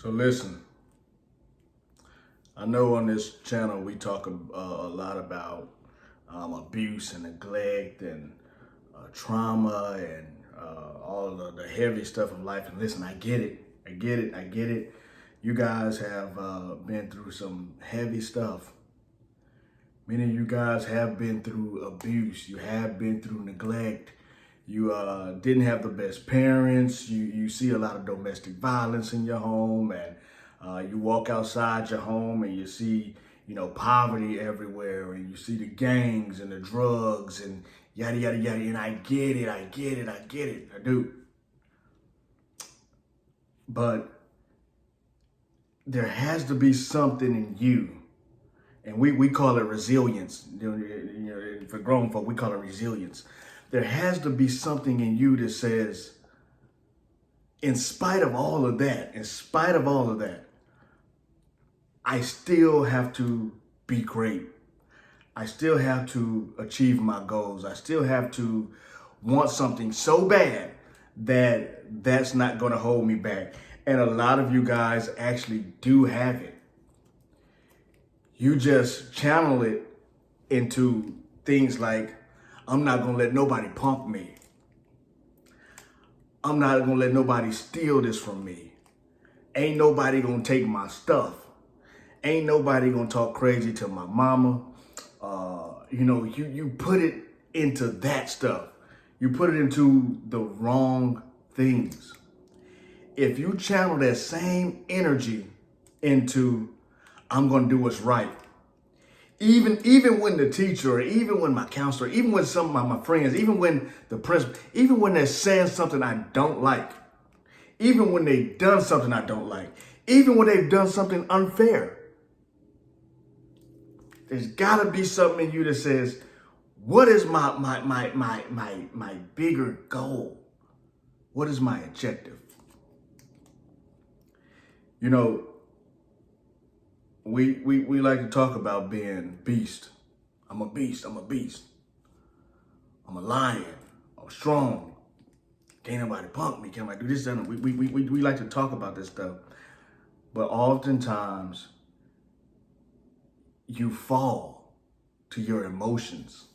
So listen, I know on this channel we talk a lot about abuse and neglect and trauma and all of the heavy stuff of life. And listen, I get it. I get it. I get it. You guys have been through some heavy stuff. Many of you guys have been through abuse. You have been through neglect. You didn't have the best parents. You see a lot of domestic violence in your home, and you walk outside your home and you see, poverty everywhere, and you see the gangs and the drugs and yada, yada, yada. And I get it. I get it. I get it. I do. But there has to be something in you. And we call it resilience. For grown folk, we call it resilience. There has to be something in you that says, in spite of all of that, I still have to be great. I still have to achieve my goals. I still have to want something so bad that that's not going to hold me back. And a lot of you guys actually do have it. You just channel it into things like, I'm not going to let nobody punk me. I'm not going to let nobody steal this from me. Ain't nobody going to take my stuff. Ain't nobody going to talk crazy to my mama. You put it into that stuff. You put it into the wrong things. If you channel that same energy into, I'm going to do what's right. Even when the teacher, or even when my counselor, even when some of my friends, even when the principal, even when they're saying something I don't like, even when they've done something I don't like, even when they've done something unfair, there's got to be something in you that says, what is my bigger goal? What is my objective? We like to talk about being beast. I'm a beast. I'm a beast. I'm a lion. I'm strong. Can't nobody punk me. Can't nobody do this. That. We like to talk about this stuff. But oftentimes, you fall to your emotions.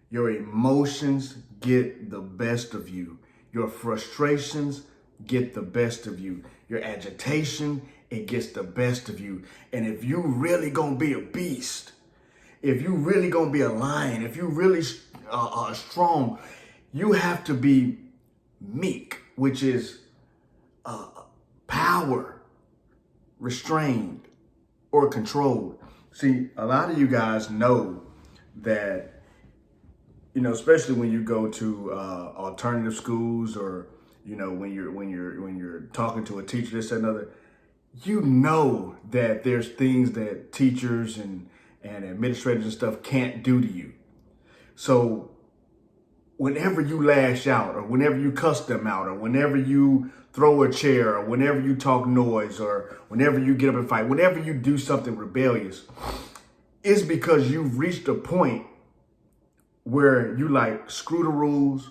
Your emotions get the best of you. Your frustrations get the best of you. Your agitation, it gets the best of you. And if you really gonna be a beast, if you really gonna be a lion, if you really are strong, you have to be meek, which is power, restrained, or controlled. See, a lot of you guys know that, especially when you go to alternative schools, or when you're talking to a teacher, this and another, that there's things that teachers and administrators and stuff can't do to you. So whenever you lash out, or whenever you cuss them out, or whenever you throw a chair, or whenever you talk noise, or whenever you get up and fight, whenever you do something rebellious, it's because you've reached a point where you like, screw the rules.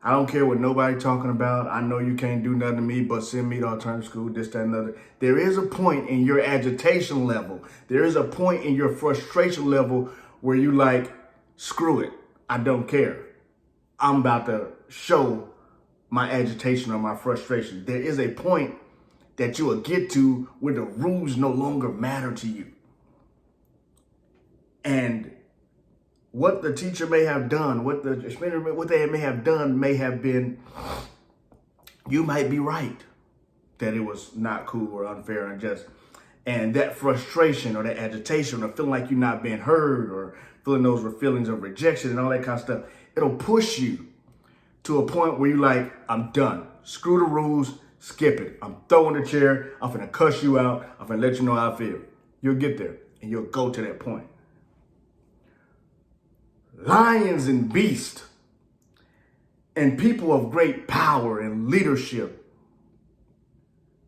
I don't care what nobody talking about. I know you can't do nothing to me but send me to alternative school, this, that, and other. There is a point in your agitation level. There is a point in your frustration level where you like, screw it. I don't care. I'm about to show my agitation or my frustration. There is a point that you will get to where the rules no longer matter to you. And what the teacher may have done, what they may have done may have been, you might be right that it was not cool or unfair and unjust. And that frustration or that agitation or feeling like you're not being heard, or feeling those feelings of rejection and all that kind of stuff, it'll push you to a point where you're like, I'm done. Screw the rules, skip it. I'm throwing the chair. I'm finna cuss you out. I'm finna let you know how I feel. You'll get there and you'll go to that point. Lions and beasts and people of great power and leadership,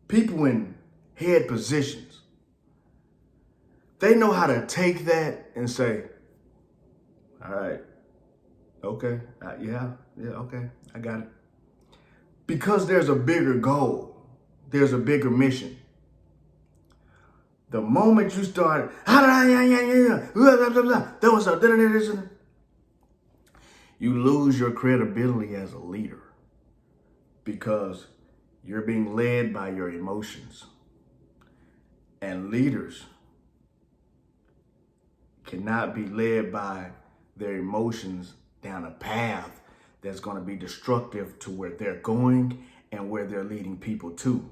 people in head positions, they know how to take that and say, all right, okay, okay, I got it. because there's a bigger goal, there's a bigger mission. The moment you start, you lose your credibility as a leader because you're being led by your emotions. And leaders cannot be led by their emotions down a path that's going to be destructive to where they're going and where they're leading people to.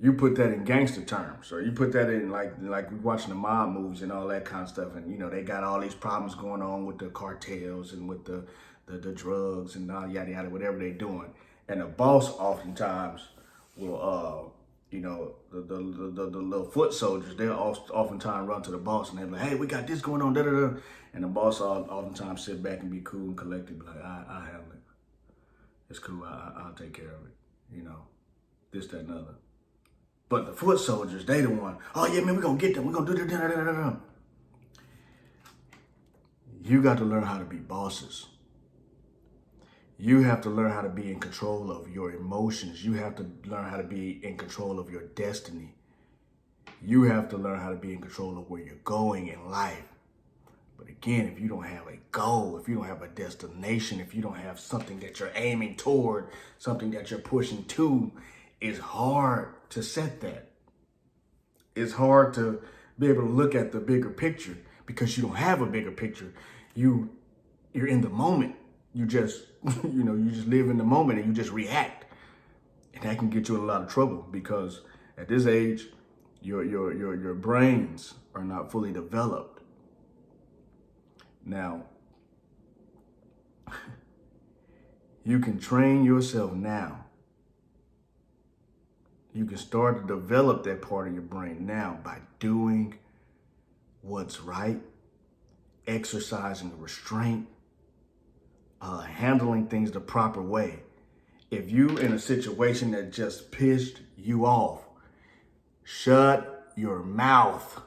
You put that in gangster terms, or you put that in like we're watching the mob movies and all that kind of stuff, and they got all these problems going on with the cartels and with the drugs and all yada yada, whatever they're doing. And the boss oftentimes will the little foot soldiers, they'll oftentimes run to the boss and they're like, hey, we got this going on, da da da. And the boss oftentimes sit back and be cool and collected, like, I handle it. It's cool, I'll take care of it. This, that, and other. But the foot soldiers, they the one, oh yeah, man, we're gonna get them. We're gonna do that. You got to learn how to be bosses. You have to learn how to be in control of your emotions. You have to learn how to be in control of your destiny. You have to learn how to be in control of where you're going in life. But again, if you don't have a goal, if you don't have a destination, if you don't have something that you're aiming toward, something that you're pushing to, it's hard to set that. It's hard to be able to look at the bigger picture because you don't have a bigger picture. You're in the moment. You just, you just live in the moment and you just react. And that can get you in a lot of trouble because at this age, your brains are not fully developed. Now, you can train yourself now. You can start to develop that part of your brain now by doing what's right, exercising restraint, handling things the proper way. If you in a situation that just pissed you off, shut your mouth.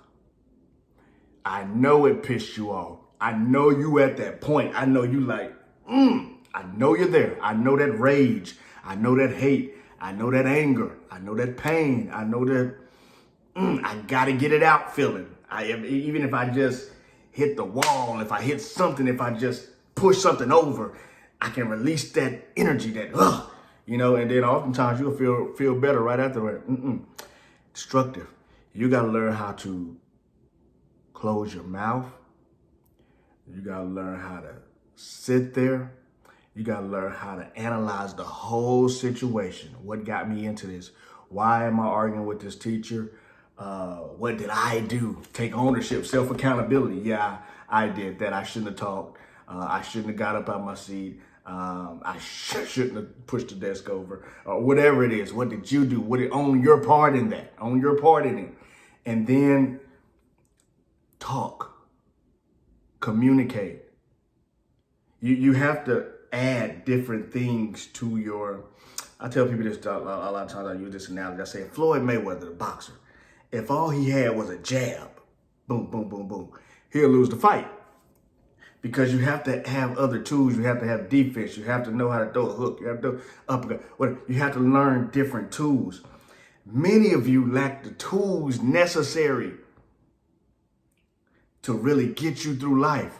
I know it pissed you off. I know you at that point. I know you like, I know you're there. I know that rage. I know that hate. I know that anger. I know that pain. I know that I gotta get it out feeling. Even if I just hit the wall, if I hit something, if I just push something over, I can release that energy, that and then oftentimes you'll feel better right after it. Destructive. You gotta learn how to close your mouth. You gotta learn how to sit there. You gotta learn how to analyze the whole situation. What got me into this? Why am I arguing with this teacher? What did I do? Take ownership, self-accountability. Yeah, I did that. I shouldn't have talked. I shouldn't have got up out of my seat. I shouldn't have pushed the desk over. Whatever it is, what did you do? Own your part in that. Own your part in it. And then talk. Communicate. You have to add different things to your, I tell people this a lot of times. I use this analogy. I say, Floyd Mayweather, the boxer, if all he had was a jab, boom, boom, boom, boom, he'll lose the fight. Because you have to have other tools. You have to have defense. You have to know how to throw a hook. You have to uppercut. You have to learn different tools. Many of you lack the tools necessary to really get you through life.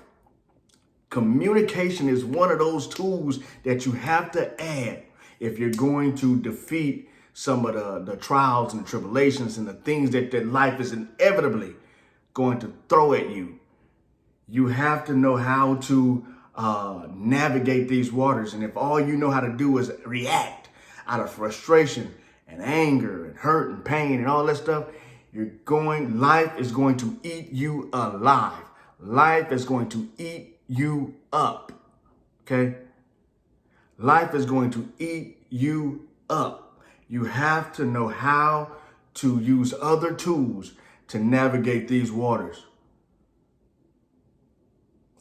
Communication is one of those tools that you have to add if you're going to defeat some of the trials and tribulations and the things that life is inevitably going to throw at you. You have to know how to navigate these waters. And if all you know how to do is react out of frustration and anger and hurt and pain and all that stuff, life is going to eat you alive. Life is going to eat you up. Okay? Life is going to eat you up. You have to know how to use other tools to navigate these waters.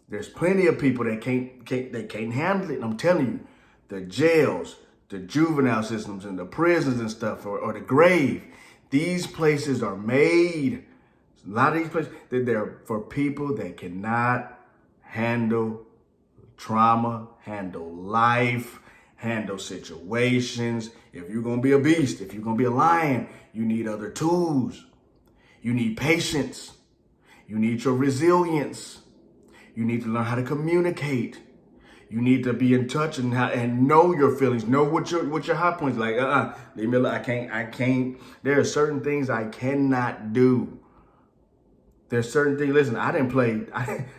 There's plenty of people that can't handle it. And I'm telling you, the jails, the juvenile systems and the prisons and stuff, or the grave, these places are made. A lot of these places, they're for people that cannot handle trauma, handle life, handle situations. If you're going to be a beast, if you're going to be a lion, you need other tools. You need patience. You need your resilience. You need to learn how to communicate. You need to be in touch and know your feelings. Know what your high points like. Leave me alone. I can't. There are certain things I cannot do. There's certain things. Listen, I didn't play.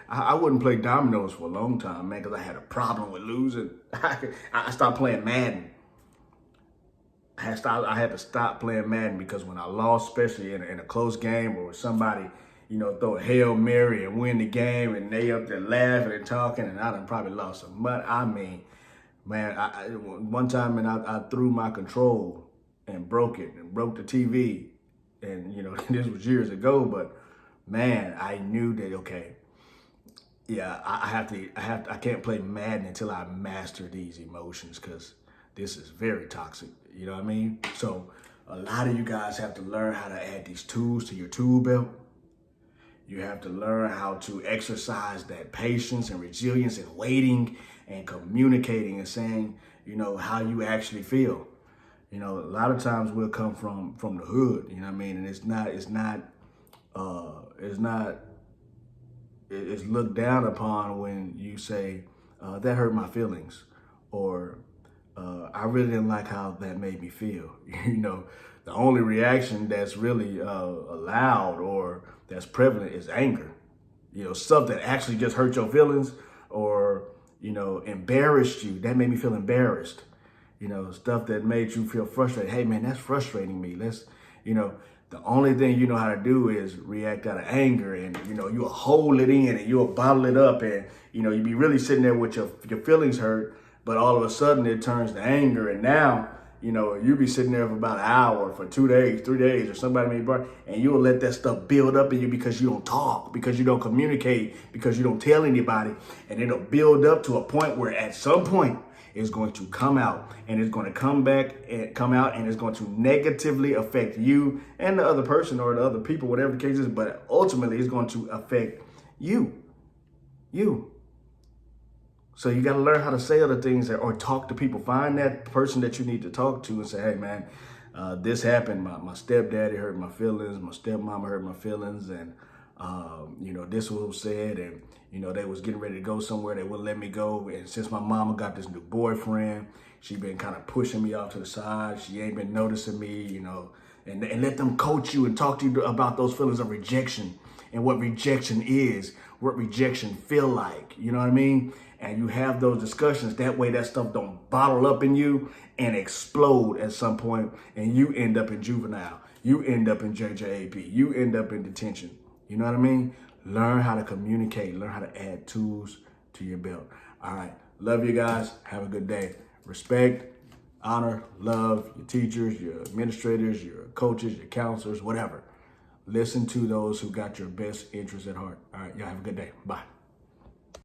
I wouldn't play dominoes for a long time, man, because I had a problem with losing. I stopped playing Madden. I had to stop playing Madden because when I lost, especially in a close game or somebody, throw a Hail Mary and win the game and they up there laughing and talking and I done probably lost some money. I mean, man, one time I threw my control and broke it and broke the TV. And, this was years ago, but man, I knew that, okay, yeah, I can't play Madden until I master these emotions because this is very toxic. You know what I mean? So a lot of you guys have to learn how to add these tools to your tool belt. You have to learn how to exercise that patience and resilience and waiting and communicating and saying, how you actually feel. A lot of times we'll come from the hood, you know what I mean? And it's looked down upon when you say, that hurt my feelings, or I really didn't like how that made me feel. The only reaction that's really allowed or that's prevalent is anger. Stuff that actually just hurt your feelings or, embarrassed you. That made me feel embarrassed. Stuff that made you feel frustrated. Hey, man, that's frustrating me. The only thing you know how to do is react out of anger and, you'll hold it in and you'll bottle it up and, you'll be really sitting there with your feelings hurt, but all of a sudden it turns to anger and now, you'll be sitting there for about an hour, for 2 days, 3 days, or somebody may burn, and you'll let that stuff build up in you because you don't talk, because you don't communicate, because you don't tell anybody, and it'll build up to a point where at some point it's going to come out, and it's going to come out, and it's going to negatively affect you and the other person or the other people, whatever the case is, but ultimately it's going to affect you. So you got to learn how to say other things or talk to people. Find that person that you need to talk to and say, hey, man, this happened. My stepdaddy hurt my feelings. My stepmama hurt my feelings. And, this was said. And, they was getting ready to go somewhere. They wouldn't let me go. And since my mama got this new boyfriend, she been kind of pushing me off to the side. She ain't been noticing me, and let them coach you and talk to you about those feelings of rejection and what rejection is, what rejection feel like. You know what I mean? And you have those discussions. That way that stuff don't bottle up in you and explode at some point, and you end up in juvenile. You end up in JJAP. You end up in detention. You know what I mean? Learn how to communicate. Learn how to add tools to your belt. All right. Love you guys. Have a good day. Respect, honor, love your teachers, your administrators, your coaches, your counselors, whatever. Listen to those who got your best interests at heart. All right. Y'all have a good day. Bye.